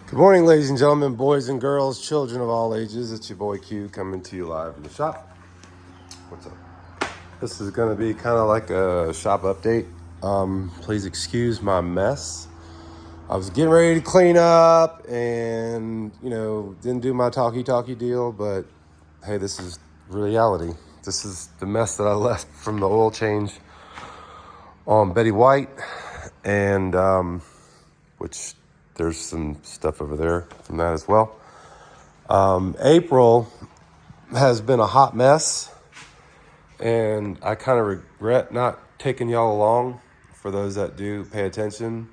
Good morning, ladies and gentlemen, boys and girls, children of all ages. It's your boy Q coming to you live in the shop. What's up? This is going to be kind of like a shop update. Please excuse my mess. I was getting ready to clean up and, didn't do my talkie deal, but hey, this is reality. This is the mess that I left from the oil change on Betty White, and which there's some stuff over there from that as well. April has been a hot mess, and I kind of regret not taking y'all along. For those that do pay attention,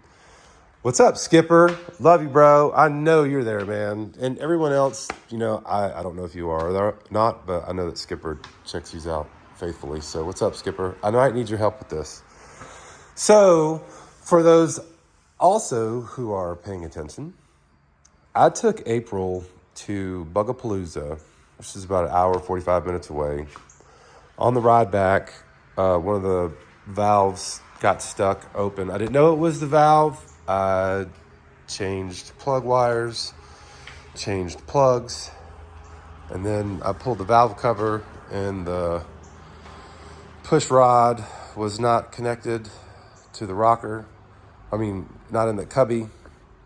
what's up, Skipper? Love you, bro. I know you're there, man. And everyone else, I don't know if you are or not, but I know that Skipper checks these out faithfully. So what's up, Skipper? I might need your help with this. So for those also who are paying attention, I took April to Bugapalooza, which is about an hour, 45 minutes away. On the ride back, one of the valves got stuck open. I didn't know it was the valve. I changed plug wires, changed plugs, and then I pulled the valve cover, and the push rod was not connected to the rocker. Not in the cubby.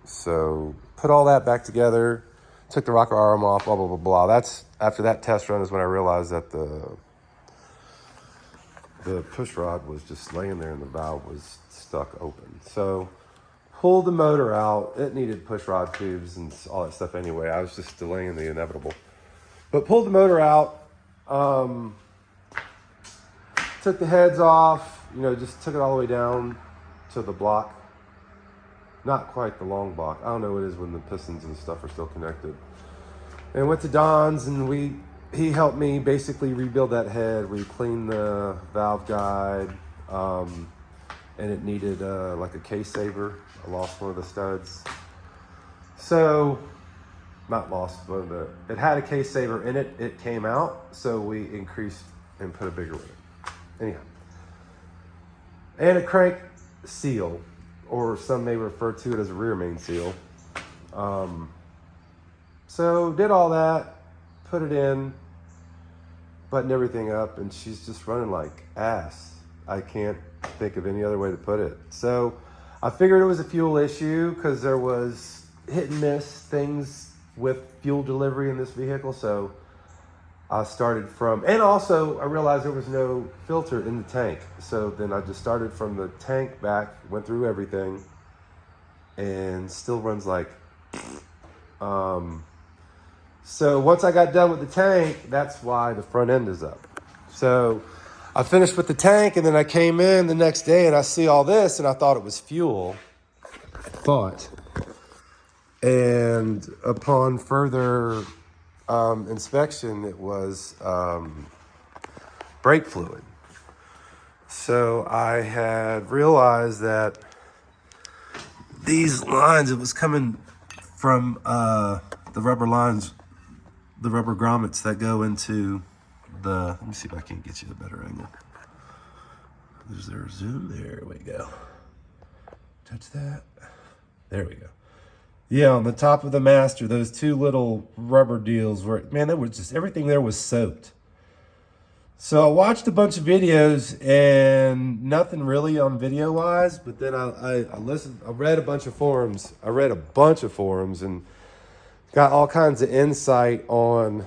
So put all that back together, took the rocker arm off, blah, blah, blah, blah. That's after that test run is when I realized that the push rod was just laying there and the valve was stuck open. So pulled the motor out. It needed push rod tubes and all that stuff anyway. I was just delaying the inevitable. But pulled the motor out, took the heads off, just took it all the way down to the block. Not quite the long block. I don't know what it is when the pistons and stuff are still connected. And went to Don's, and he helped me basically rebuild that head. We cleaned the valve guide, and it needed like a case saver. I lost one of the studs. So, not lost, but it had a case saver in it. It came out, so we increased and put a bigger one in. Anyhow. And a crank seal, or some may refer to it as a rear main seal. So did all that, put it in, buttoned everything up, and she's just running like ass. I can't think of any other way to put it. So I figured it was a fuel issue because there was hit and miss things with fuel delivery in this vehicle. So I started from, and also I realized there was no filter in the tank. So then I just started from the tank back, went through everything, and still runs like, so once I got done with the tank, that's why the front end is up. So I finished with the tank, and then I came in the next day and I see all this, and I thought it was fuel. And upon further inspection, it was brake fluid. So I had realized that these lines, it was coming from the rubber lines, the rubber grommets that go into let me see if I can get you a better angle. Is there a zoom? There we go. Touch that. There we go. Yeah, on the top of the master, those two little rubber deals were, man, that was just, everything there was soaked. So I watched a bunch of videos and nothing really on video wise, but then I read a bunch of forums. And got all kinds of insight on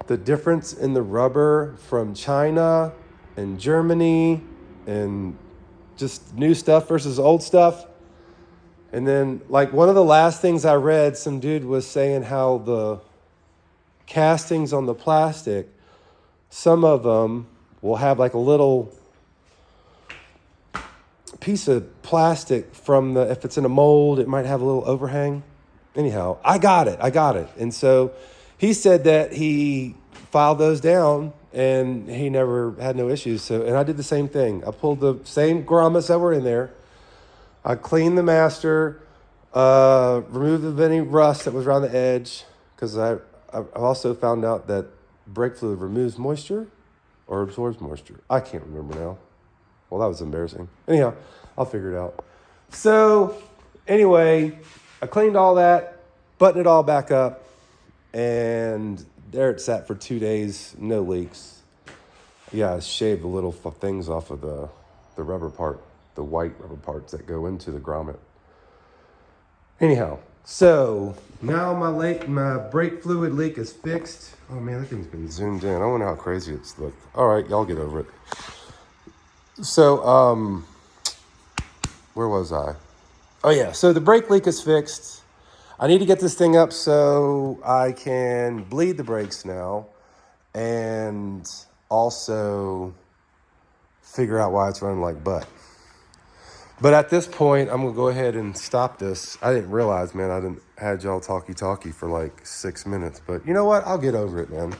the difference in the rubber from China and Germany and just new stuff versus old stuff. And then, like, one of the last things I read, some dude was saying how the castings on the plastic, some of them will have like a little piece of plastic from if it's in a mold, it might have a little overhang. Anyhow, I got it. And so he said that he filed those down and he never had no issues. So, and I did the same thing. I pulled the same grommets that were in there. I cleaned the master, removed any rust that was around the edge, because I also found out that brake fluid removes moisture or absorbs moisture. I can't remember now. Well, that was embarrassing. Anyhow, I'll figure it out. So Anyway, I cleaned all that, buttoned it all back up, and there it sat for 2 days, no leaks. Yeah, I shaved the little things off of the rubber part, the white rubber parts that go into the grommet. Anyhow, so now my brake fluid leak is fixed. Oh man, that thing's been zoomed in. I wonder how crazy it's looked. All right, y'all get over it. So, where was I? Oh yeah, so the brake leak is fixed. I need to get this thing up so I can bleed the brakes now and also figure out why it's running like butt. But at this point, I'm going to go ahead and stop this. I didn't realize, man, I didn't had y'all talkie for like 6 minutes. But you know what? I'll get over it, man.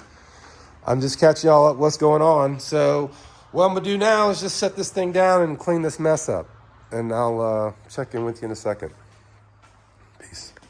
I'm just catching y'all up what's going on. So what I'm going to do now is just set this thing down and clean this mess up. And I'll check in with you in a second. Peace.